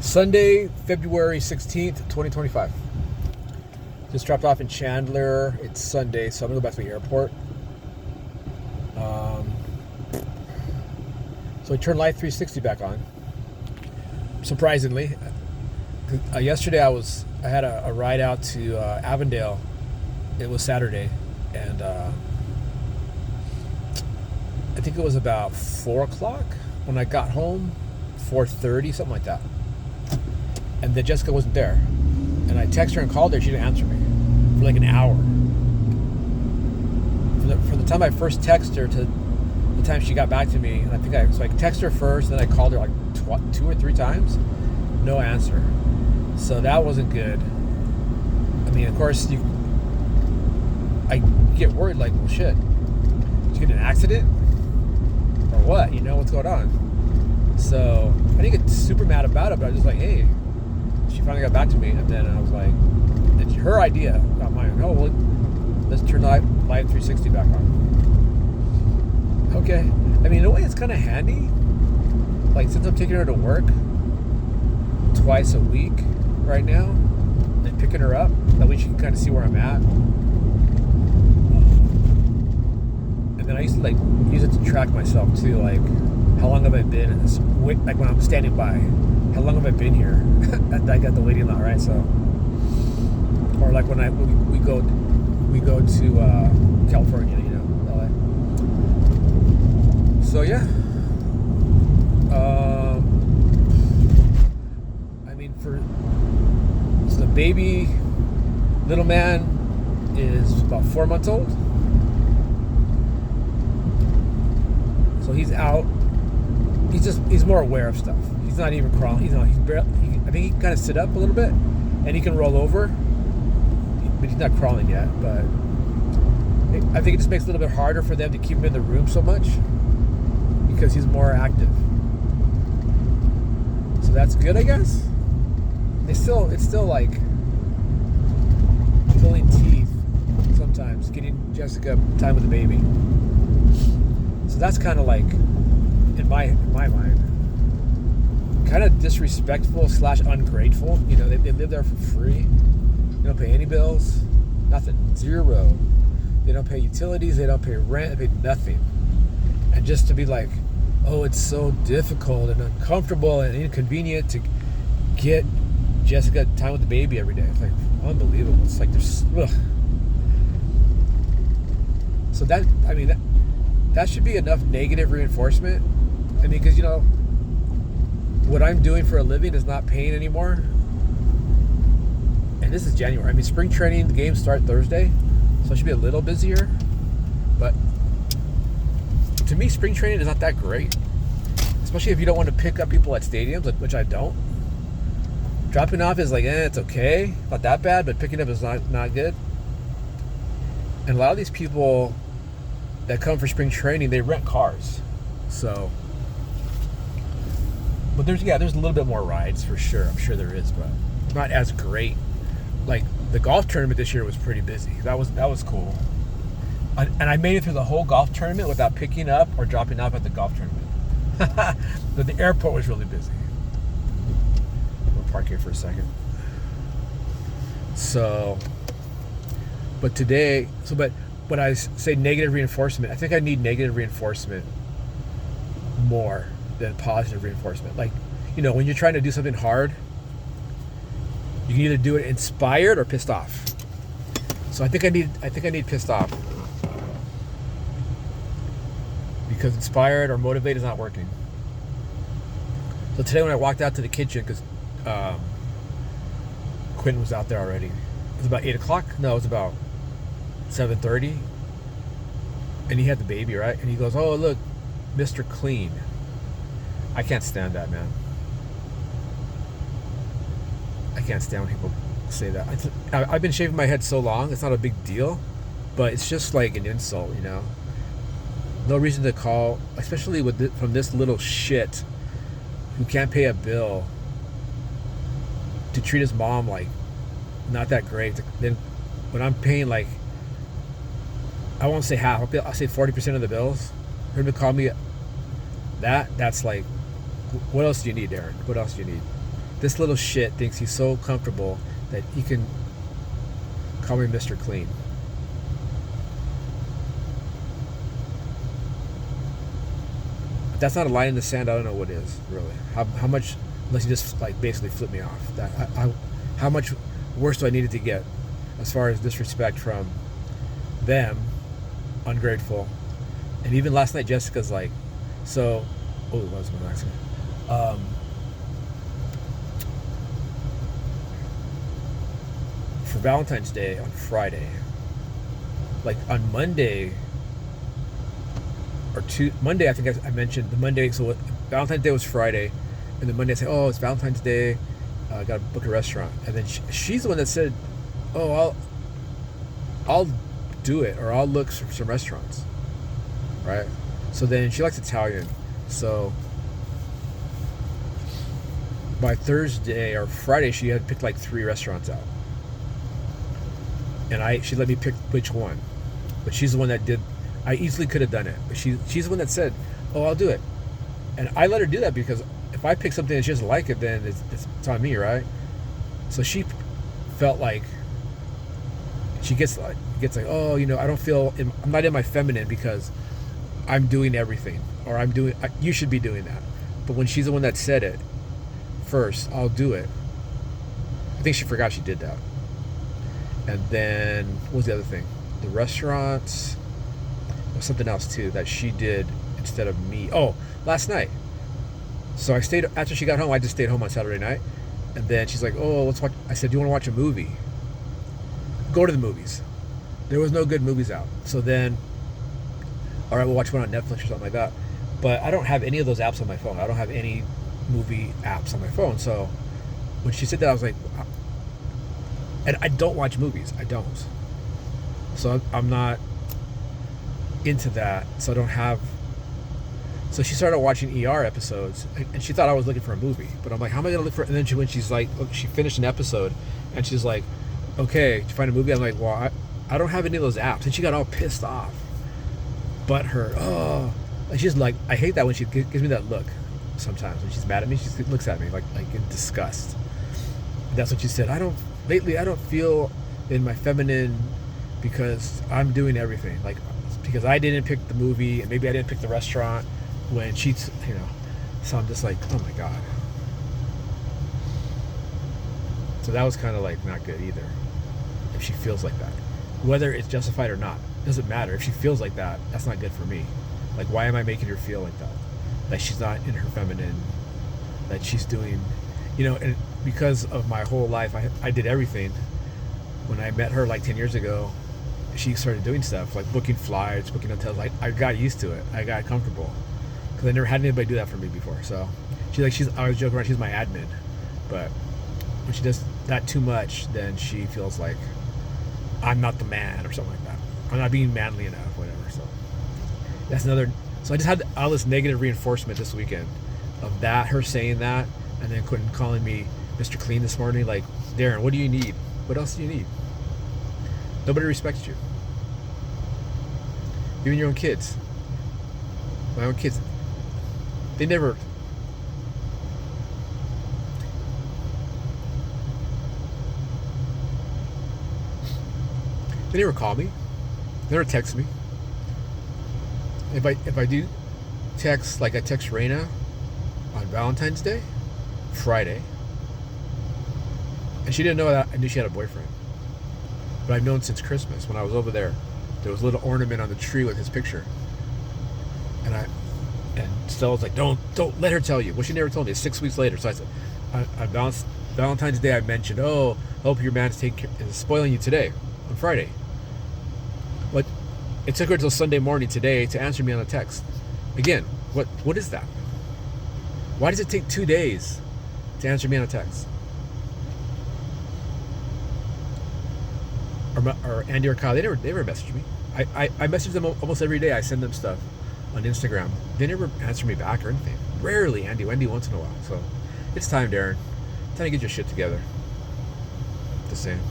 Sunday, February 16th, 2025. Just dropped off in Chandler. It's Sunday, so I'm going to go back to the airport. So I turned Life 360 back on. Surprisingly. Yesterday I had a ride out to Avondale. It was Saturday. And I think it was about 4 o'clock when I got home. 4:30, something like that. And then Jessica wasn't there. And I texted her and called her. She didn't answer me for like an hour. From the time I first texted her to the time she got back to me, and I texted her first, then I called her like 2 or 3 times. No answer. So that wasn't good. I mean, of course, I get worried like, well, shit. Did you get in an accident? Or what? You know, what's going on? So I didn't get super mad about it, but I was just like, hey, she finally got back to me. And then I was like, it's her idea, not mine. Oh, well, let's turn Life 360 back on. Okay. I mean, in a way, it's kind of handy. Like, since I'm taking her to work twice a week right now and picking her up, that way she can kind of see where I'm at. And then I used to, like, use it to track myself, too. Like, how long have I been in this? Like, when I'm standing by, how long have I been here? I got the waiting lot, right? So, or like when we go to California, you know, LA. So yeah. I mean, so the baby, little man, is about 4 months old. So he's out. He's more aware of stuff. He's not even crawling. I think he can kind of sit up a little bit, and he can roll over, but he's not crawling yet. But I think it just makes it a little bit harder for them to keep him in the room so much because he's more active. So that's good, I guess. It's still like pulling teeth sometimes, getting Jessica time with the baby. So that's kind of like, in my mind, kind of disrespectful / ungrateful. You know, they live there for free. They don't pay any bills, nothing, 0. They don't pay utilities, they don't pay rent, they pay nothing. And just to be like, oh, it's so difficult and uncomfortable and inconvenient to get Jessica time with the baby every day. It's like unbelievable. It's like there's, ugh. So that should be enough negative reinforcement. I mean, because, you know, what I'm doing for a living is not paying anymore. And this is January. I mean, spring training, the games start Thursday, so I should be a little busier. But to me, spring training is not that great. Especially if you don't want to pick up people at stadiums, which I don't. Dropping off is like, it's okay. Not that bad, but picking up is not good. And a lot of these people that come for spring training, they rent cars. So, but there's a little bit more rides for sure. I'm sure there is, but not as great. Like the golf tournament this year was pretty busy. That was cool. And I made it through the whole golf tournament without picking up or dropping off at the golf tournament. But the airport was really busy. We'll park here for a second. So, but today, but when I say negative reinforcement, I think I need negative reinforcement more than positive reinforcement. Like, you know, when you're trying to do something hard, you can either do it inspired or pissed off. So I think I need pissed off, because inspired or motivated is not working. So today when I walked out to the kitchen, because Quentin was out there already, it was about 8 o'clock. No, it was about 7:30, and he had the baby, right? And he goes, "Oh, look, Mr. Clean." I can't stand that, man. I can't stand when people say that. I've been shaving my head so long, it's not a big deal, but it's just like an insult, you know? No reason to call, especially from this little shit who can't pay a bill, to treat his mom like not that great. Then when I'm paying, like, I won't say half, I'll say 40% of the bills, for him to call me that's like, what else do you need, Darren? What else do you need? This little shit thinks he's so comfortable that he can call me Mr. Clean. If that's not a line in the sand, I don't know what is, really. How much, unless you just like basically flip me off. How much worse do I need it to get as far as disrespect from them, ungrateful, and even last night Jessica's like, so, oh, that was my accident. For Valentine's Day on Friday, like on Monday or Monday, I think I mentioned the Monday. So Valentine's Day was Friday, and then Monday I said, "Oh, it's Valentine's Day. I got to book a restaurant." And then she's the one that said, "Oh, I'll do it, or I'll look for some restaurants." Right? So then she likes Italian, so by Thursday or Friday she had picked like 3 restaurants out, and she let me pick which one, but she's the one that did. I easily could have done it, but she's the one that said, "Oh, I'll do it," and I let her do that because if I pick something and she doesn't like it, then it's on me, right? So she felt like she gets like, "Oh, you know, I don't feel I'm not in my feminine because I'm doing everything, or you should be doing that." But when she's the one that said it first, "I'll do it," I think she forgot she did that. And then what was the other thing? The restaurants. There was something else too that she did instead of me. Oh, last night. So I stayed after she got home. I just stayed home on Saturday night, and then she's like, "Oh, let's watch." I said, "Do you want to watch a movie?" Go to the movies. There was no good movies out. So then, all right, we'll watch one on Netflix or something like that. But I don't have any of those apps on my phone. I don't have any movie apps on my phone. So when she said that, I was like, and I don't watch movies. I don't. So I'm not into that. So I don't have. So she started watching ER episodes, and she thought I was looking for a movie. But I'm like, how am I going to look for? And then when she's like, she finished an episode, and she's like, "Okay, did you find a movie?" I'm like, "Well, I don't have any of those apps." And she got all pissed off. But and she's like, I hate that when she gives me that look. Sometimes when she's mad at me, she looks at me like in disgust. That's what she said. Lately I don't feel in my feminine because I'm doing everything. Like, because I didn't pick the movie, and maybe I didn't pick the restaurant when she's, you know. So I'm just like, oh my God. So that was kind of like not good either. If she feels like that, whether it's justified or not, doesn't matter. If she feels like that, that's not good for me. Like, why am I making her feel like that? Like she's not in her feminine, that she's doing, you know, and because of my whole life, I did everything. When I met her like 10 years ago, she started doing stuff like booking flights, booking hotels. Like, I got used to it. I got comfortable because I never had anybody do that for me before. So I was joking around, she's my admin, but when she does that too much, then she feels like I'm not the man or something like that. I'm not being manly enough, whatever. So that's another. So I just had all this negative reinforcement this weekend of that, her saying that, and then Quentin calling me Mr. Clean this morning. Like, Darren, what do you need? What else do you need? Nobody respects you. Even your own kids. My own kids. They never. They never call me. They never text me. If I do text, like I text Raina on Valentine's Day, Friday, and she didn't know that I knew she had a boyfriend. But I've known since Christmas when I was over there. There was a little ornament on the tree with his picture, and Stella was like, "Don't let her tell you." Well, she never told me. It's 6 weeks later, so I said, on Valentine's Day, I mentioned, "Oh, I hope your man's is spoiling you today on Friday." But it took her until Sunday morning today to answer me on a text. Again, what is that? Why does it take 2 days to answer me on a text? Or Andy or Kyle, they never message me. I message them almost every day. I send them stuff on Instagram. They never answer me back or anything. Rarely Andy once in a while. So it's time, Darren. Time to get your shit together. Just saying.